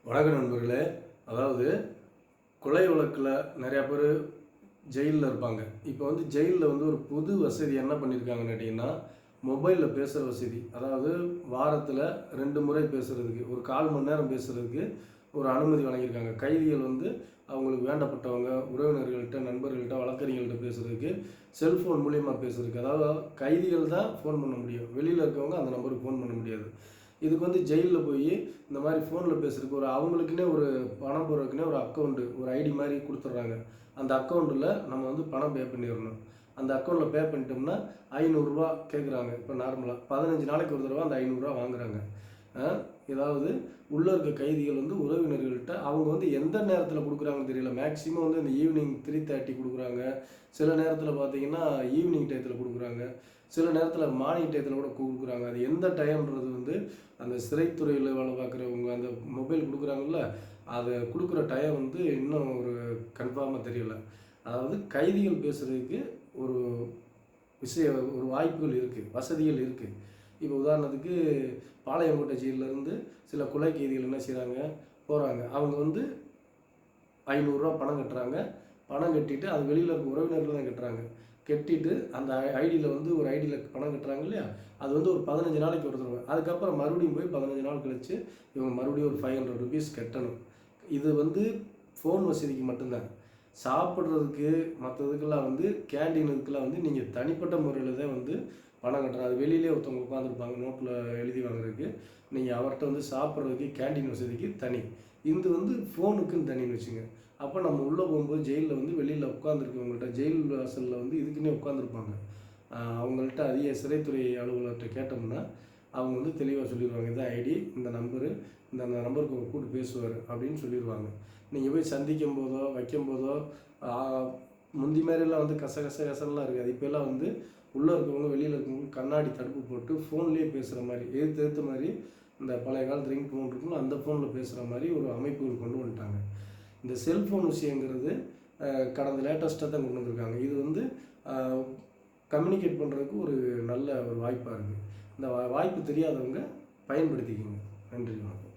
வணக்க நண்பர்களே. அதாவது கொலை வழக்கில் நிறையா பேர் ஜெயிலில் இருப்பாங்க. இப்போ வந்து ஜெயிலில் வந்து ஒரு புது வசதி என்ன பண்ணியிருக்காங்கன்னு கேட்டிங்கன்னா, மொபைலில் பேசுகிற வசதி. அதாவது வாரத்தில் 2 முறை பேசுகிறதுக்கு, ஒரு 1/4 மணி நேரம் பேசுகிறதுக்கு ஒரு அனுமதி வழங்கியிருக்காங்க. கைதிகள் வந்து அவங்களுக்கு வேண்டப்பட்டவங்க, உறவினர்கள்ட்ட, நண்பர்கள்ட்ட, வழக்கறிஞர்கள்ட்ட பேசுகிறதுக்கு, செல்ஃபோன் மூலியமா பேசுறதுக்கு. அதாவது கைதிகள் தான் ஃபோன் பண்ண முடியும். வெளியில் இருக்கவங்க அந்த நம்பருக்கு ஃபோன் பண்ண முடியாது. இதுக்கு வந்து ஜெயிலில் போய் இந்த மாதிரி ஃபோனில் பேசுறதுக்கு அவங்களுக்குன்னே ஒரு பணம் போடுறதுக்குன்னே ஒரு அக்கௌண்ட்டு, ஒரு ஐடி மாதிரி கொடுத்துட்றாங்க. அந்த அக்கௌண்ட்டில் நம்ம வந்து பணம் பே பண்ணிடணும். அந்த அக்கௌண்ட்டில் பே பண்ணிட்டோம்னா ரூ. 500 கேட்குறாங்க. இப்போ நார்மலாக 15 நாளைக்கு ஒரு தடவை அந்த ரூ. 500 வாங்குறாங்க. ஏதாவது உள்ளே இருக்க கைதிகள் வந்து உறவினர்கள்ட்ட அவங்க வந்து எந்த நேரத்தில் கொடுக்குறாங்கன்னு தெரியல. மேக்ஸிமம் வந்து இந்த ஈவினிங் 3:30 கொடுக்குறாங்க. சில நேரத்தில் பார்த்தீங்கன்னா ஈவினிங் டயத்தில் கொடுக்குறாங்க. சில நேரத்தில் மார்னிங் டயத்தில் கூட கொடுக்குறாங்க. அது எந்த டைம்ன்றது வந்து அந்த சிறைத்துறையில் வேலை பார்க்குறவங்க அந்த மொபைல் கொடுக்குறாங்கல்ல, அதை கொடுக்குற டைம் வந்து இன்னும் ஒரு கன்ஃபார்மாக தெரியல. அதாவது கைதிகள் பேசுகிறதுக்கு ஒரு ஒரு வாய்ப்புகள் இருக்குது, வசதிகள் இருக்குது. இப்போ உதாரணத்துக்கு பாளையங்கோட்டை ஜெயிலிருந்து சில கொலை கைதிகள் என்ன செய்கிறாங்க, போகிறாங்க. அவங்க வந்து ரூ. 500 பணம் கட்டுறாங்க. பணம் கட்டிட்டு அது வெளியில் இருக்க உறவினர்கள் தான் கட்டுறாங்க. கட்டிட்டு அந்த ஐடியில் வந்து ஒரு ஐடியில் பணம் கட்டுறாங்க இல்லையா, அது வந்து ஒரு 15 நாளைக்கு ஒரு தடவை. அதுக்கப்புறம் மறுபடியும் போய் 15 நாள் கழித்து இவங்க மறுபடியும் ஒரு ₹500 கட்டணும். இது வந்து ஃபோன் வசதிக்கு மட்டும்தான். சாப்பிட்றதுக்கு மற்றதுக்கெல்லாம் வந்து கேண்டீன் இதுக்கெல்லாம் வந்து நீங்கள் தனிப்பட்ட முறையில் தான் வந்து பணம் கட்டுறது. அது வெளியிலே ஒருத்தவங்க உட்காந்துருப்பாங்க நோட்டில் எழுதி வாங்குறதுக்கு. நீங்கள் அவர்கிட்ட வந்து சாப்பிட்றதுக்கு கேண்டீன் வசதிக்கு தனி. இது வந்து ஃபோனுக்குன்னு தனின்னு வச்சுங்க. அப்போ நம்ம உள்ளே போகும்போது ஜெயிலில் வந்து வெளியில் உட்காந்துருக்கவங்கள்ட்ட ஜெயில் வாசலில் வந்து இதுக்குன்னே உட்காந்துருப்பாங்க. அவங்கள்ட்ட அதிக சிறைத்துறை அலுவலர்கிட்ட கேட்டோம்னா அவங்க வந்து தெளிவாக சொல்லிடுவாங்க. இதான் ஐடி, இந்த நம்பரு, இந்த நம்பருக்கு ஒரு கூட்டு பேசுவார் அப்படின்னு சொல்லிடுவாங்க. நீங்கள் போய் சந்திக்கும் போதோ வைக்கும் போதோ முந்தி மாதிரிலாம் வந்து கசகசலாம் இருக்காது. இப்போல்லாம் வந்து உள்ளே இருக்கவங்க வெளியில் இருக்கவங்க கண்ணாடி தடுப்பு போட்டு ஃபோன்லேயே பேசுகிற மாதிரி ஏற்ற மாதிரி இந்த பழைய காலத்து ரிங் ஃபோன் இருக்குன்னு அந்த ஃபோனில் பேசுகிற மாதிரி ஒரு அமைப்புகள் கொண்டு வந்துட்டாங்க. இந்த செல்ஃபோன் விஷயங்கிறது கடந்த லேட்டஸ்ட்டாக தான் கொண்டு வந்திருக்காங்க. இது வந்து கம்யூனிகேட் பண்ணுறதுக்கு ஒரு நல்ல ஒரு வாய்ப்பாக இருக்குது. இந்த வாய்ப்பு தெரியாதவங்க பயன்படுத்திக்கோங்க. நன்றி, வணக்கம்.